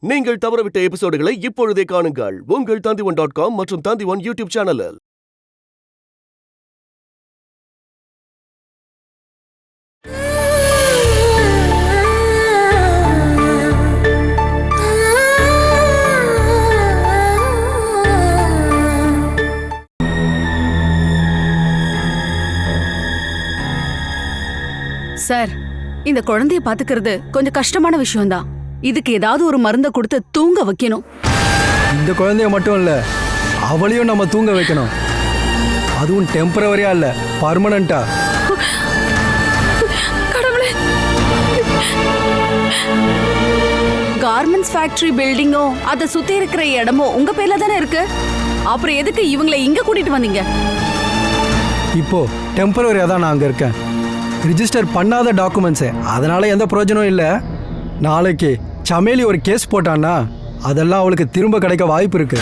நீங்கள் தவறவிட்ட எபிசோடுகளை இப்பொழுதே காணுங்கள் உங்கள் Tandivan.com மற்றும் Tandivan யூடியூப் சேனலில். சார், இந்த குழந்தைய பாத்துக்கிறது கொஞ்சம் கஷ்டமான விஷயம்தான். இதுக்கு ஏதாவது ஒரு மருந்தை கொடுத்து தூங்க வைக்கணும். இந்த குழந்தைய மட்டும் இல்ல, அவளையும் நம்ம தூங்க வைக்கணும். அதுவும் டெம்பரவரியா இல்ல, பர்மனண்டா. கடவுளே! கார்மெண்ட்ஸ் ஃபேக்டரி பில்டிங்கும் அதை சுத்தி இருக்கிற இடமும் உங்க பேர்ல தானே இருக்கு. அப்புறம் எதுக்கு இவங்களை இங்க கூட்டிட்டு வந்தீங்க? இப்போ டெம்பரவரியா தான் நான் அங்க இருக்கேன். ரிஜிஸ்டர் பண்ணாத டாக்குமெண்ட்ஸு, அதனால எந்த பிரயோஜனம் இல்லை. நாளைக்கு சமேலி ஒரு கேஸ் போட்டான்னா அதெல்லாம் அவளுக்கு திரும்ப கிடைக்க வாய்ப்பு இருக்கு.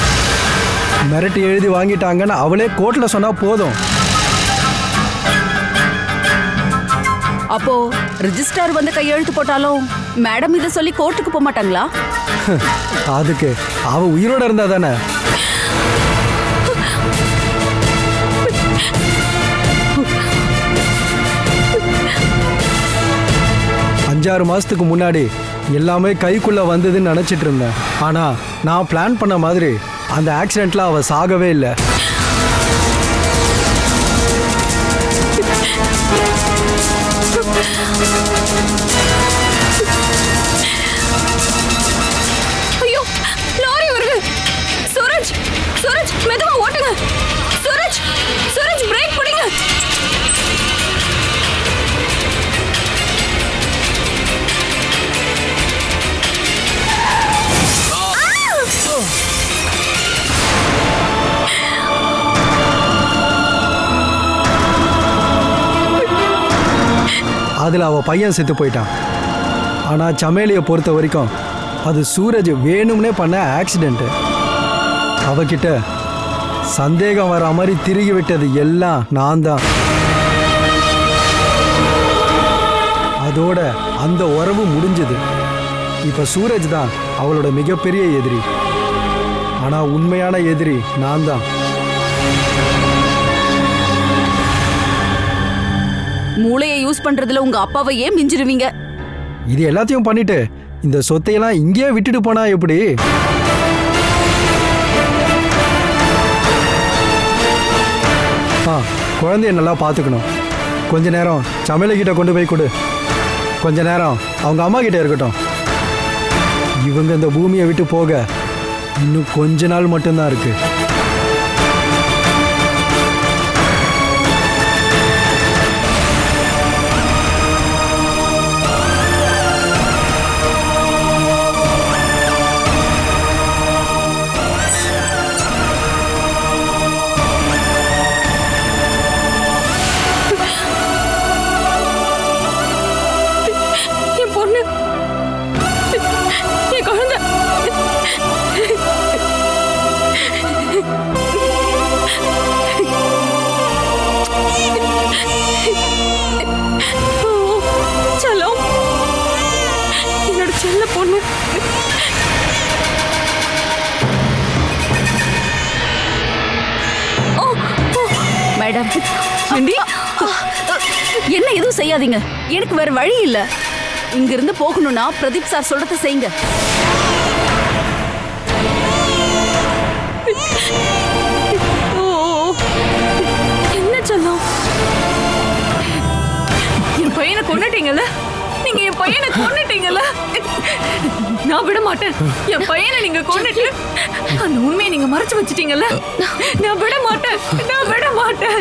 மிரட்டி எழுதி வாங்கிட்டாங்கன்னு அவளே கோர்ட்ல சொன்னா போதும். அப்போ ரிஜிஸ்டர் வந்து கையெழுத்து போட்டாலும் மேடம் இதை சொல்லி கோர்ட்டுக்கு போக மாட்டாங்களா? அதுக்கு அவ உயிரோட இருந்தா தானே. அஞ்சாறு மாசத்துக்கு முன்னாடி எல்லாமே கைக்குள்ள வந்ததுன்னு நினைச்சிட்டு இருந்தேன். ஆனா நான் பிளான் பண்ண மாதிரி அந்த ஆக்சிடென்ட்ல அவ சாகவே இல்லை. ஐயோ, லாரி வருது. சூரஜ், சூரஜ் மெதுவா ஓட்டுங்க. சூரஜ், சூரஜ் பிரேக் பிடிங்க. அதில் அவள் பையன் செத்து போயிட்டான். ஆனால் சமேலியை பொறுத்த வரைக்கும் அது சூரஜ் வேணும்னே பண்ண ஆக்சிடெண்ட்டு. அவகிட்ட சந்தேகம் வர மாதிரி திருகி விட்டது எல்லாம் நான் தான். அதோட அந்த உறவு முடிஞ்சது. இப்போ சூரஜ் தான் அவளோட மிகப்பெரிய எதிரி. ஆனால் உண்மையான எதிரி நான் தான். மூளையை யூஸ் பண்றதுல உங்க அப்பாவை ஏன் மிஞ்சிருவீங்க? இது எல்லாத்தையும் பண்ணிட்டு இந்த சொத்தையெல்லாம் இங்கேயே விட்டுட்டு போனா எப்படி? குழந்தைய நல்லா பார்த்துக்கணும். கொஞ்ச நேரம் சமையல கிட்ட கொண்டு போய் கொடு. கொஞ்ச நேரம் அவங்க அம்மா கிட்ட இருக்கட்டும். இவங்க இந்த பூமியை விட்டு போக இன்னும் கொஞ்ச நாள் மட்டும்தான் இருக்கு. மேடம், என்ன எதுவும் செய்யாதீங்க. எனக்கு வேற வழி இல்ல. இங்கிருந்து போகணும்னா பிரதீப் சார் சொல்றத செய்யுங்க. என்ன சொல்லும்? என் பையனை கொன்னுட்டீங்கல்ல? நீங்க என் பையனை கொன்னுட்டீங்கல்ல? நான் விட மாட்டேன். என் பையனை நீங்க கொன்னுட்டு அந்த உண்மையை நீங்க மறைச்சு வச்சிட்டீங்கல்ல? நான் விட மாட்டேன். நான் விட மாட்டேன்.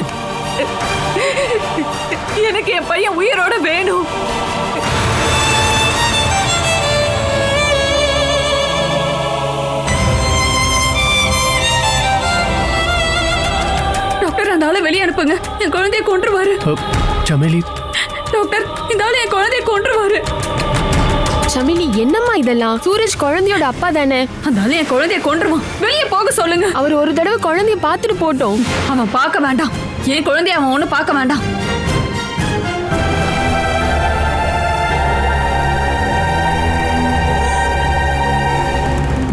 எனக்கு என் பையன் உயிரோட வேணும். டாக்டர், அந்த ஆளை வெளியே அனுப்புங்க. என் குழந்தைய கொன்றுவாரு. சமேலி, டாக்டர், இந்த ஆளு என் குழந்தைய கொன்றுவாரு. சமினி, என்னம்மா இதெல்லாம்? சூரஜ் குழந்தையோட அப்பா தானே? அதனால என் குழந்தைய கொன்றுவான். வெளியே போக சொல்லுங்க. அவர் ஒரு தடவை குழந்தைய பார்த்துட்டு போட்டோம். அவன் பார்க்க வேண்டாம். என் குழந்தைய அவன் ஒண்ணு பார்க்க வேண்டாம்.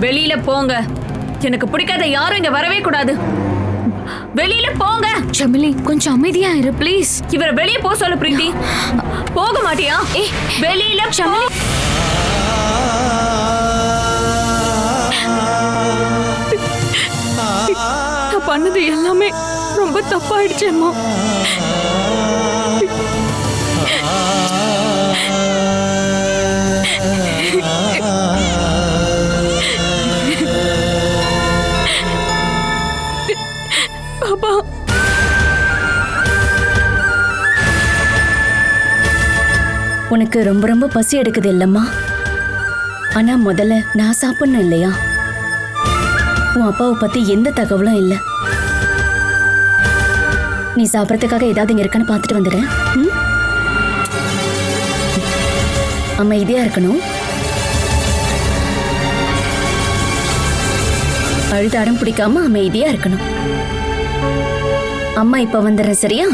வெளியில போங்க. எனக்கு பிடிக்காத யாரும் இங்க வரவே கூடாது. வெளியில போங்க. சமிலி கொஞ்சம் அமைதியா இரு ப்ளீஸ். இவரை வெளியே போக சொல்லு பிரீத்தி. போக மாட்டியா? வெளியில சமிலி நான் பண்ணது எல்லாமே ரொம்ப தப்பாயிடுச்சு அம்மா. பாப்பா உனக்கு ரொம்ப ரொம்ப பசி எடுக்குது இல்லம்மா? ஆனா முதல்ல நான் சாப்பிடணும் இல்லையா? உன் அப்பாவை பத்தி எந்த தகவலும் இல்லை. நீ சாப்பிட்றதுக்காக ஏதாவது இங்க இருக்கான்னு பார்த்துட்டு வந்துடுறேன். அமைதியா இருக்கணும். அழுது அடம் பிடிக்காம அமைதியா இருக்கணும். அம்மா இப்ப வந்துடுறேன், சரியா?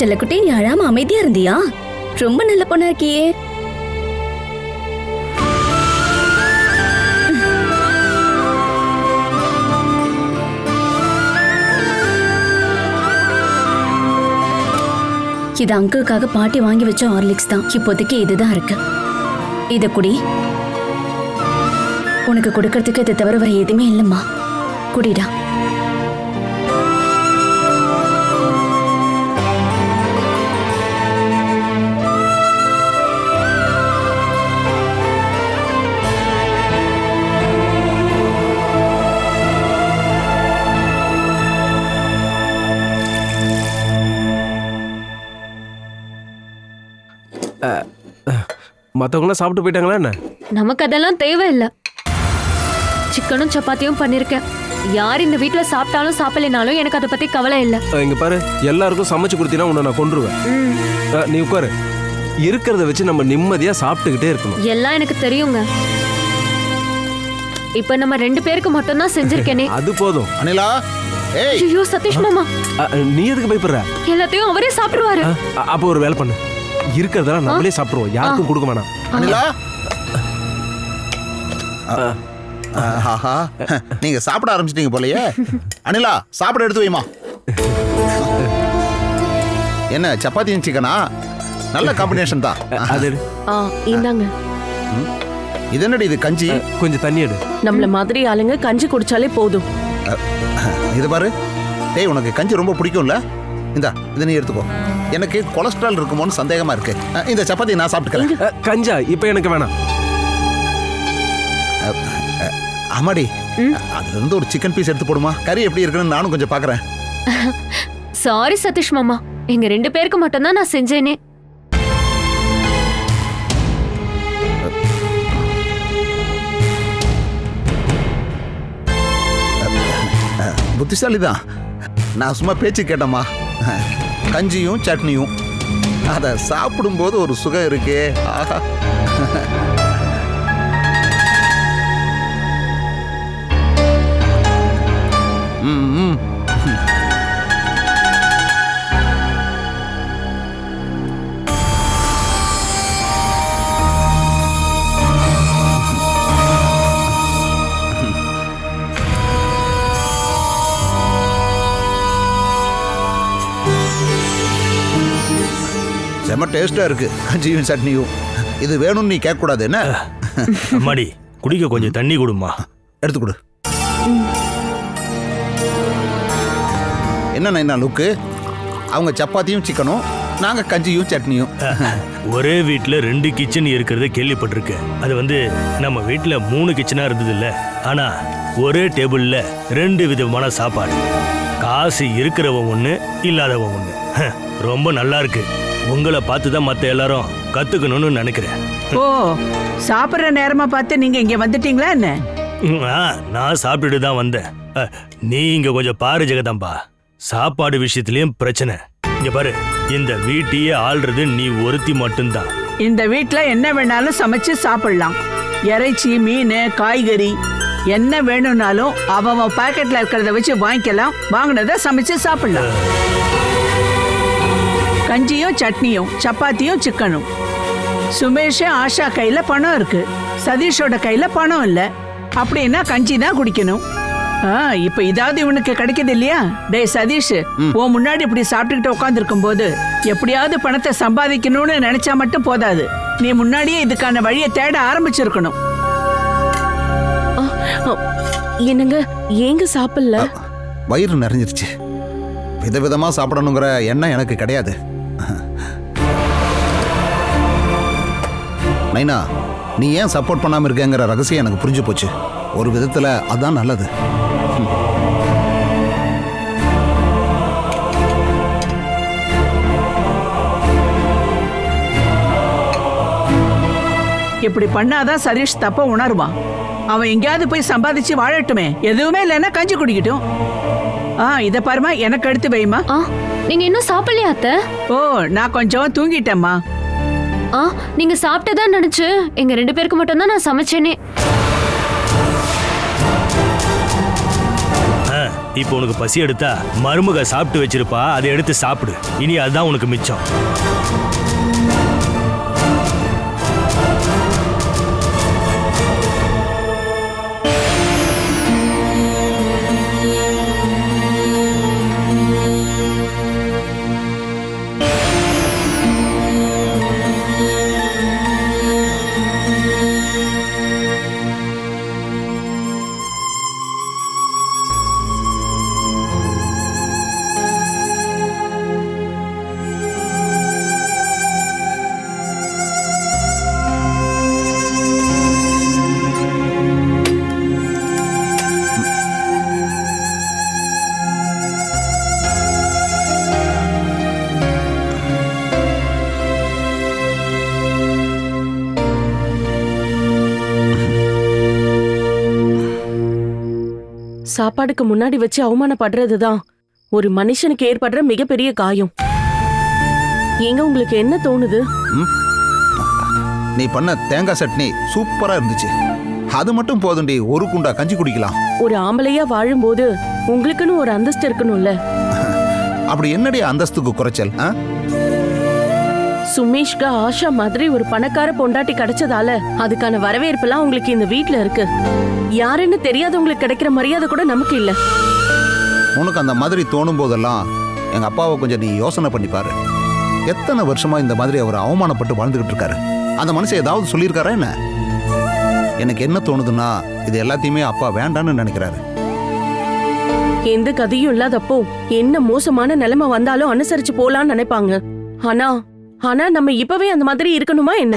செல்லக்குட்டி, நீ அழாம அமைதியா இருந்தியா? ரொம்ப நல்ல பொண்ணா இருக்கியே. இது அங்கிளுக்காக பாட்டி வாங்கி வச்ச ஹார்லிக்ஸ் தான். இப்போதைக்கு இதுதான் இருக்கு. இத குடி. உனக்கு கொடுக்கறதுக்கு இதை தவிர வேற எதுவுமே இல்லம்மா. குடிடா. மற்றவங்களாம் சாப்பிட்டு போயிட்டாங்களா என்ன? நமக்கு அதெல்லாம் தேவையில்லை. சிக்கனும் சப்பாத்தியும் பண்ணிருக்கேன். யார் இந்த வீட்டுல சாப்பிட்டாலும் சாப்பிடலைனாலும் எனக்கு அதை பத்தி கவலை இல்லை. இங்க பாரு, எல்லாருக்கும் சமைச்சு கொடுத்தீங்கன்னா உன்னை நான் கொன்றுவேன். நீ உட்காரு. இருக்கிறத வச்சு நம்ம நிம்மதியா சாப்பிட்டுக்கிட்டே இருக்கணும். எல்லாம் எனக்கு தெரியுங்க. இப்ப நம்ம 2 பேருக்கு மட்டும் தான் செஞ்சிருக்கேனே. அது போதும். அனிலா, ஏய். ஐயோ சதீஷ் மாமா, நீ எதுக்கு பயப்படுற? எல்லாத்தையும் அவரே சாப்பிடுவாரு. அப்போ ஒரு வேலை பண்ணு. இருக்கிறதெல்லாம் நம்மளே சாப்பிடுவோம். யாருக்கும் கொடுக்க வேணாம். அனிலா, ஆஹா, நீங்க சாப்பிட ஆரம்பிச்சிட்டீங்க போலயே. அனிலா, சாப்பிட எடுத்து வைமா. என்ன சப்பாத்தியும் சிக்கனா? நல்ல காம்பினேஷன் தான். அது இந்தாங்க. இது என்னடி இது கஞ்சி? கொஞ்சம் தண்ணி எடு. நம்மள மாதிரி ஆளுங்க கஞ்சி குடிச்சாலே போதும். இது பாரு, டேய் உனக்கு கஞ்சி ரொம்ப பிடிக்கும்ல, இந்தா இதை நீ எடுத்துக்கோ. எனக்கு கொலஸ்ட்ரால் இருக்குமோன்னு சந்தேகமா இருக்கு. இந்த சப்பாத்தி நான் சாப்பிட்டுக்கிறேன். கஞ்சா இப்ப எனக்கு வேணாம். ஆமாடி, அதுல இருந்து ஒரு சிக்கன் பீஸ் எடுத்து போடுமா? கறி எப்படி இருக்குன்னு நானும் கொஞ்சம் பாக்குறேன். சாரி சதீஷ் மாமா, எங்க 2 பேருக்கு மட்டும்தான் நான் செஞ்சேனே. புத்திசாலி தான், நான் சும்மா பேச்சு கேட்டேம்மா. கஞ்சியும் சட்னியும் அதை சாப்பிடும்போது ஒரு சுகம் இருக்கே, ஆஹா. ம். செம்ம டேஸ்டா இருக்கு கஞ்சியும் சட்னியும். இது வேணும்னு நீ கேட்க கூடாது என்ன? அம்மாடி குடிக்க கொஞ்சம் தண்ணி கொடுமா. எடுத்து கொடு. என்ன லுக்கு, அவங்க சப்பாத்தியும் சிக்கனும், நாங்க கஞ்சியும் சட்னியும். ஒரே வீட்டுல 2 கிச்சன் இருக்கிறத கேள்விப்பட்டிருக்கேன். அது நம்ம வீட்டுல 3 கிச்சனா இருந்தது இல்ல. ஆனா ஒரே டேபிள்ல 2 விதமான சாப்பாடு. காசு இருக்கிறவன் ஒண்ணு, இல்லாதவன் ஒண்ணு. ரொம்ப நல்லா இருக்கு. உங்களை பார்த்துதான் மத்த எல்லாரும் கத்துக்கணும்னு நினைக்கிறேன். ஓ, சாப்பிடுற நேரமா பார்த்து நீங்க இங்க வந்துட்டீங்களா என்ன? நான் சாப்பிட்டுட்டு தான் வந்தேன். நீ இங்க கொஞ்சம் பாரு ஜெகதாம்பா, சாப்பாடு விஷயத்திலயும் பிரச்சனை. இங்க பாரு, இந்த வீட்டையே ஆள்றது நீ ஒருத்தி மட்டும்தான். இந்த வீட்ல என்ன வேணாலும் சமைச்சு சாப்பிடலாம். இறைச்சி, மீன், காய்கறி என்ன வேணும்னாலும் அவன் பாக்கெட்ல இருக்கிறத வச்சு வாங்கிக்கலாம். வாங்கினதை சமைச்சு சாப்பிடலாம். கஞ்சியும் சட்னியும், சப்பாத்தியும் சிக்கனும். சுமேஷ் ஆஷா கையில பணம் இருக்கு, சதீஷோட கையில பணம் இல்ல. அப்படின்னா கஞ்சி தான் குடிக்கணும். இப்ப இதாவது இவனுக்கு கிடைக்குது இல்லையா? டேய் சதீஷ், உன் முன்னாடி இப்படி சாப்பிட்டுக்கிட்டு உட்கார்ந்து இருக்கும் போது எப்படியாவது பணத்தை சம்பாதிக்கணும்னு நினைச்சா மட்டும் போதாது. நீ முன்னாடியே இதுக்கான வழியை தேட ஆரம்பிச்சிருக்கணும். என்னங்க ஏங்க சாப்பிடல? வயிறு நிறைஞ்சிருச்சு. விதவிதமா சாப்பிடணுங்கிற எண்ணம் எனக்கு கிடையாது. நைனா, நீ ஏன் சப்போர்ட் பண்ணாம இருக்கங்கிற ரகசியம் எனக்கு புரிஞ்சு போச்சு. ஒரு விதத்துல அதான் நல்லது. இப்படி பண்ணாதான் சதீஷ் தப்ப உணருவான். அவன் எங்கேயாவது போய் சம்பாதிச்சு வாழட்டுமே. எதுவுமே இல்லைன்னா கஞ்சி குடிக்கட்டும். இத பாருமா, எனக்கு எடுத்து வைமா. நீங்க இன்னும் சாப்பிடலையா அத்தை? ஓ, நான் கொஞ்சம் தூங்கிட்டேம்மா. நீங்க சாப்பிட்டதா நினைச்சு எங்க 2 பேருக்கு மட்டும் தான் நான் சமைச்சேனே. இப்போ உனக்கு பசி எடுத்தா மருமக சாப்பிட்டு வச்சிருப்பா, அதை எடுத்து சாப்பிடு. இனி அதுதான் உனக்கு மிச்சம். சாப்பாடுக்கு முன்னாடி வச்சு அவமானப்படுறதுதான் ஒரு மனுஷனுக்கு ஏற்படுற மிகப்பெரிய காயம். ஏங்க உங்களுக்கு என்ன தோணுது? நீ பண்ண தேங்காய் சட்னி சூப்பரா இருந்துச்சு. அது மட்டும் போதுண்டி, ஒரு குண்டா கஞ்சி குடிக்கலாம். ஒரு ஆம்பளையா வாழும்போது உங்களுக்குன்னு ஒரு அந்தஸ்து இருக்கணும்ல. அப்படி என்னடி அந்தஸ்துக்கு குறைச்சல்? சுமேஷ்க்கு ஆஷா மாதிரி ஒரு பணக்கார பொண்டாட்டி கிடைச்சதால அதுக்கான வரவேற்பெல்லாம் உங்களுக்கு இந்த வீட்ல இருக்கு. யாருன்னு தெரியாதவங்களுக்கு கிடைக்கிற மரியாதை கூட நமக்கு இல்ல. உனக்கு அந்த மாதிரி தோணும் போதெல்லாம் எங்க அப்பாவை கொஞ்சம் நீ யோசனை பண்ணி பாரு. எத்தனை வருஷமா இந்த மாதிரி அவர் அவமானப்பட்டு வாழ்ந்துகிட்டு இருக்காரு. அந்த மனுஷன் ஏதாவது சொல்லியிருக்காரா என்ன? எனக்கு என்ன தோணுதுன்னா இது எல்லாத்தையுமே அப்பா வேண்டான்னு நினைக்கிறாரு. எந்த கதையும் இல்லாதப்போ என்ன மோசமான நிலைமை வந்தாலும் அனுசரிச்சு போலான்னு நினைப்பாங்க. ஆனா நம்ம இப்பவே அந்த மாதிரி இருக்கணுமா என்ன?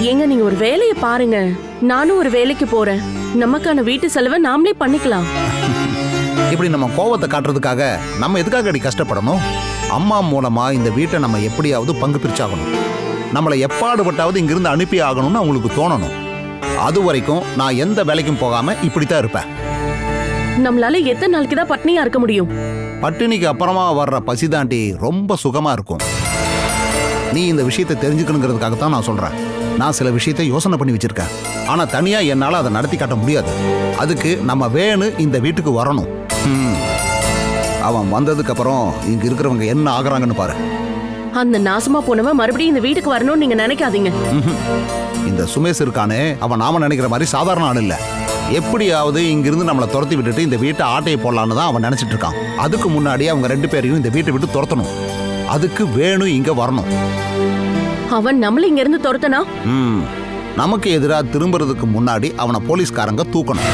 ஏங்க நீங்க ஒரு வேலையை பாருங்க. நானும் ஒரு வேலைக்கு போறேன். நமக்கான வீட்டு செலவை நாமளே பண்ணிக்கலாம். இப்படி நம்ம கோவத்தை காட்டுறதுக்காக நம்ம எதுக்காக அடி கஷ்டப்படணும்? அம்மா மூலமா இந்த வீட்டை நம்ம எப்படியாவது பங்கு பிரிச்சாகணும். நம்மளை எப்பாடுபட்டாவது இங்கிருந்து அனுப்பி ஆகணும்னு அவங்களுக்கு தோணணும். அது வரைக்கும் நான் எந்த வேலைக்கும் போகாம இப்படித்தான் இருப்பேன். நம்மளால எத்தனை நாளைக்கு தான் பட்னியா இருக்க முடியும்? பட்டினிக்கு அப்புறமா வர்ற பசிதாண்டி ரொம்ப சுகமா இருக்கும். நீ இந்த விஷயத்தை தெரிஞ்சுக்கணுங்கிறதுக்காக தான் நான் சொல்றேன். நான் சில விஷயத்தை யோசனை பண்ணி வச்சிருக்கேன். ஆனா தனியா என்னால அதை நடத்தி காட்ட முடியாது. அதுக்கு நம்ம வேணு இந்த வீட்டுக்கு வரணும். அவன் வந்ததுக்கு அப்புறம் இங்க இருக்கிறவங்க என்ன ஆகுறாங்கன்னு பாரு. அந்த நாசமா போனவன் மறுபடியும் இந்த வீட்டுக்கு வரணும்னு நீங்க நினைக்காதீங்க. இந்த சுமேஷ் இருக்கானே, அவன் நாம நினைக்கிற மாதிரி சாதாரண ஆள் இல்ல. எப்படியாவது இங்கிருந்து நம்மளை துரத்தி விட்டுட்டு இந்த வீட்டை ஆட்டையை போடலான்னு தான் அவன் நினைச்சிட்டு இருக்கான். அதுக்கு முன்னாடி அவங்க 2 பேரையும் இந்த வீட்டை விட்டு துரத்தணும். அதுக்கு வேணு இங்க வரணும். அவன் நம்மள இங்க இருந்து துரத்தனா நமக்கு எதிராக திரும்புறதுக்கு முன்னாடி அவனை போலீஸ்காரங்க தூக்கணும்.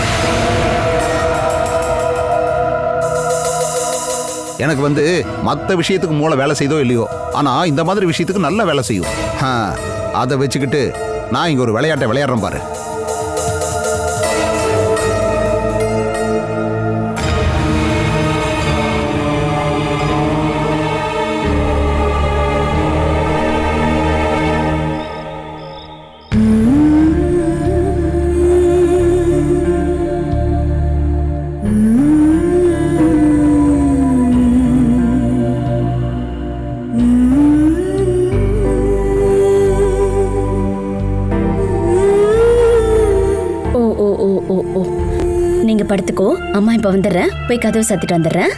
எனக்கு மற்ற விஷயத்துக்கு மூளை வேலை செய்தோ இல்லையோ, ஆனா இந்த மாதிரி விஷயத்துக்கு நல்ல வேலை செய்யும். அதை வச்சுக்கிட்டு நான் இங்க ஒரு விளையாட்டை விளையாடுறேன் பாரு. நீங்க படுத்துக்கோ, அம்மா இப்ப வந்துடுறேன். போய் கதவு சாத்திட்டு வந்துடுறேன்.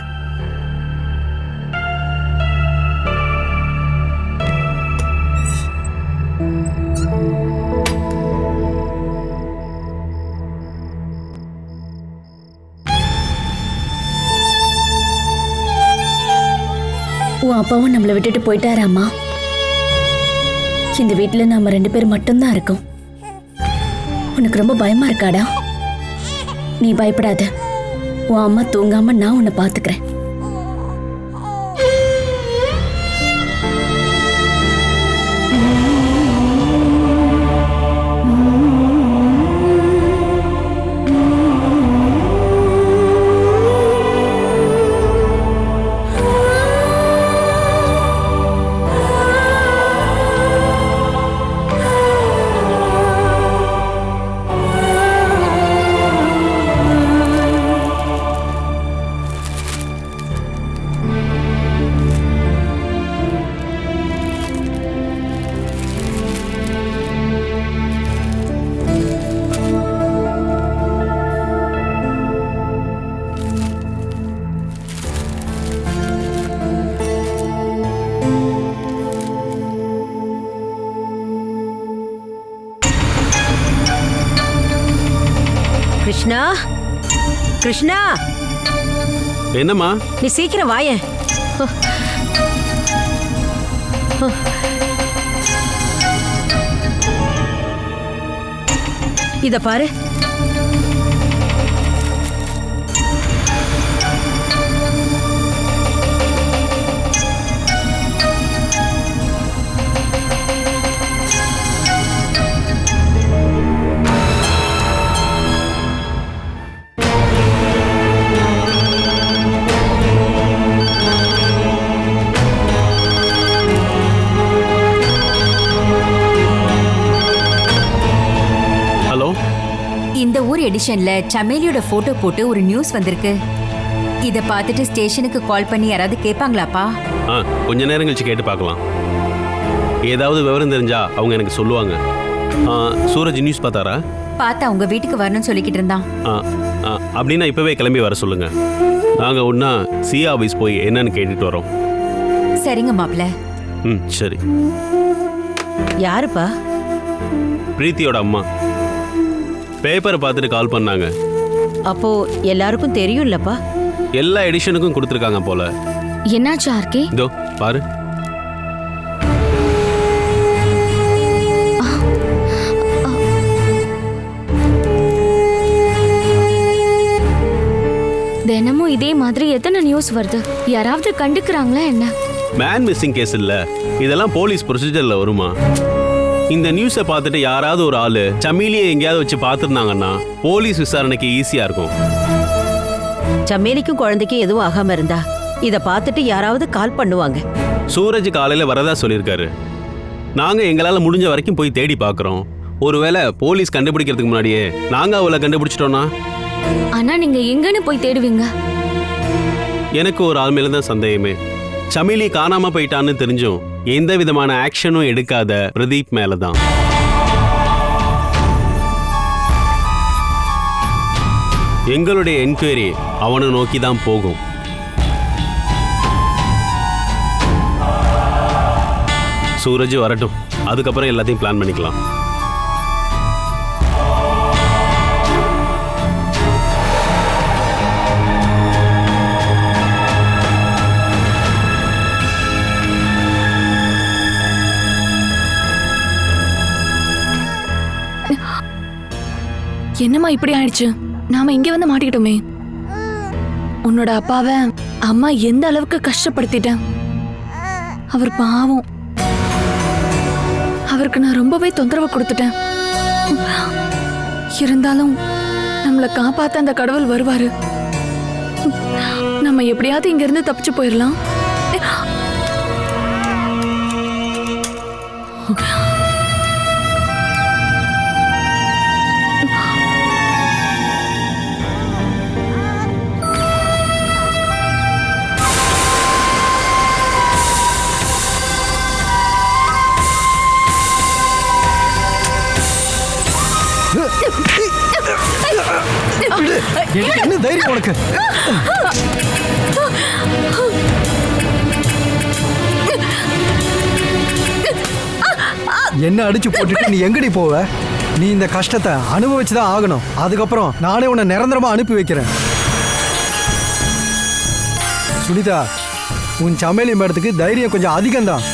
உன் அப்பாவும் நம்மளை விட்டுட்டு போயிட்டாராம்மா. இந்த வீட்டுல நாம 2 பேர் மட்டும்தான் இருக்கோம். உனக்கு ரொம்ப பயமா இருக்காடா? நீ பயப்படாத. உன் அம்மா தூங்காம நான் உன்னை பாத்துக்கிறேன். கிருஷ்ணா, கிருஷ்ணா, என்னம்மா? நீ சீக்கிரம் வாயேன். இத பாரு. இந்த ஊர் எடிஷன்ல சமேலியோட போட்டோ போட்டு ஒரு நியூஸ் வந்திருக்கு. இத பார்த்துட்டு ஸ்டேஷனுக்கு கால் பண்ணி யாராவது கேட்பாங்களாப்பா? கொஞ்ச நேரம் கழிச்சு கேட்டு பார்க்கலாம். ஏதாவது விவரம் தெரிஞ்சா அவங்க எனக்கு சொல்லுவாங்க. சூரஜ் நியூஸ் பார்த்தாரா? பார்த்தா உங்க வீட்டுக்கு வரணும்னு சொல்லிக்கிட்டு இருந்தான். அப்படின்னா இப்பவே கிளம்பி வர சொல்லுங்க. நாங்க ஒன்னா சிஏ ஆபீஸ் போய் என்னன்னு கேட்டுட்டு வரோம். சரிங்க மாப்ள. சரி. யாருப்பா? பிரீத்தியோட அம்மா. பேப்பரை பார்த்துட்டு கால் பண்ணாங்க. அப்போ எல்லாருக்கும் தெரியும்லப்பா? எல்லா எடிஷனுக்கும் கொடுத்துருக்காங்க போல. என்னாச்சு ஆர்கே? இதோ பாரு. இதே மாதிரி எத்தனை நியூஸ் வருது? யாராவது கண்டுக்கிறாங்களா என்ன? மேன் மிஸ்ஸிங் கேஸ் இல்ல, இதெல்லாம் போலீஸ் ப்ரொசீஜர்ல வருமா? இந்த நியூஸை பார்த்துட்டு யாராவது ஒரு ஆளு சமீலியை எங்கேயாவது வச்சு பார்த்துருந்தாங்கன்னா போலீஸ் விசாரணைக்கு ஈஸியா இருக்கும். சமேலிக்கும் குழந்தைக்கும் எதுவும் ஆகாம இருந்தா இத பார்த்துட்டு யாராவது கால் பண்ணுவாங்க. சூரஜ் காலையில வரதா சொல்லியிருக்காரு. நாங்க எங்களால முடிஞ்ச வரைக்கும் போய் தேடி பார்க்கறோம். ஒருவேளை போலீஸ் கண்டுபிடிக்கிறதுக்கு முன்னாடியே நாங்க அவளை கண்டுபிடிச்சிட்டோம்னா? ஆனா நீங்க எங்கன்னு போய் தேடுவீங்க? எனக்கு ஒரு ஆள் மேல தான் சந்தேகமே. சமீலி காணாம போயிட்டான்னு தெரிஞ்சும் எந்த விதமான ஆக்ஷனும் எடுக்காத பிரதீப் மேலதான். எங்களுடைய என்கொயரி அவனை நோக்கி தான் போகும். சூரஜ் வரட்டும், அதுக்கப்புறம் எல்லாத்தையும் பிளான் பண்ணிக்கலாம். என்னம்மா இப்படி ஆயிடுச்சு? நாம இங்க வந்து மாட்டிக்கிட்டோமே. உன்னோட அப்பாவை அம்மா எந்த அளவுக்கு கஷ்டப்படுத்திட்டேன். அவர் பாவம். அவருக்கு நான் ரொம்பவே தொந்தரவு கொடுத்துட்டேன். இருந்தாலும் நம்மளை காப்பாத்த அந்த கடவுள் வருவாரு. நம்ம எப்படியாவது இங்க இருந்து தப்பிச்சு போயிடலாம். என்ன தைரியம் உனக்கு? என்ன அடிச்சு போட்டுட்டு நீ எங்கடி போவ? நீ இந்த கஷ்டத்தை அனுபவிச்சுதான் ஆகணும். அதுக்கப்புறம் நானே உன்னை நிரந்தரமா அனுப்பி வைக்கிறேன். சுனிதா, உன் சமையலி மேடத்துக்கு தைரியம் கொஞ்சம் அதிகம்தான்.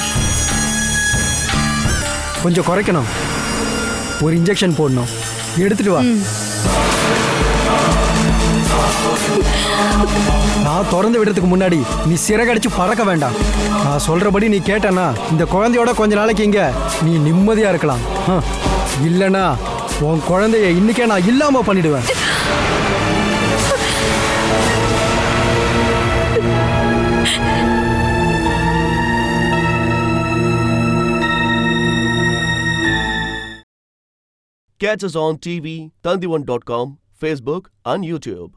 கொஞ்சம் குறைக்கணும். ஒரு இன்ஜெக்ஷன் போடணும், எடுத்துட்டு வா. நான் திறந்து விடுறதுக்கு முன்னாடி நீ சிறகடிச்சு பறக்க வேண்டாம். நான் சொல்றபடி நீ கேட்டனா இந்த குழந்தையோட கொஞ்ச நாளைக்கு இங்க நீ நிம்மதியா இருக்கலாம். இல்லனா உன் குழந்தைய இன்னைக்கே நான் இல்லாம பண்ணிடுவேன். Catch us on TV, Tandivan.com, Facebook and YouTube.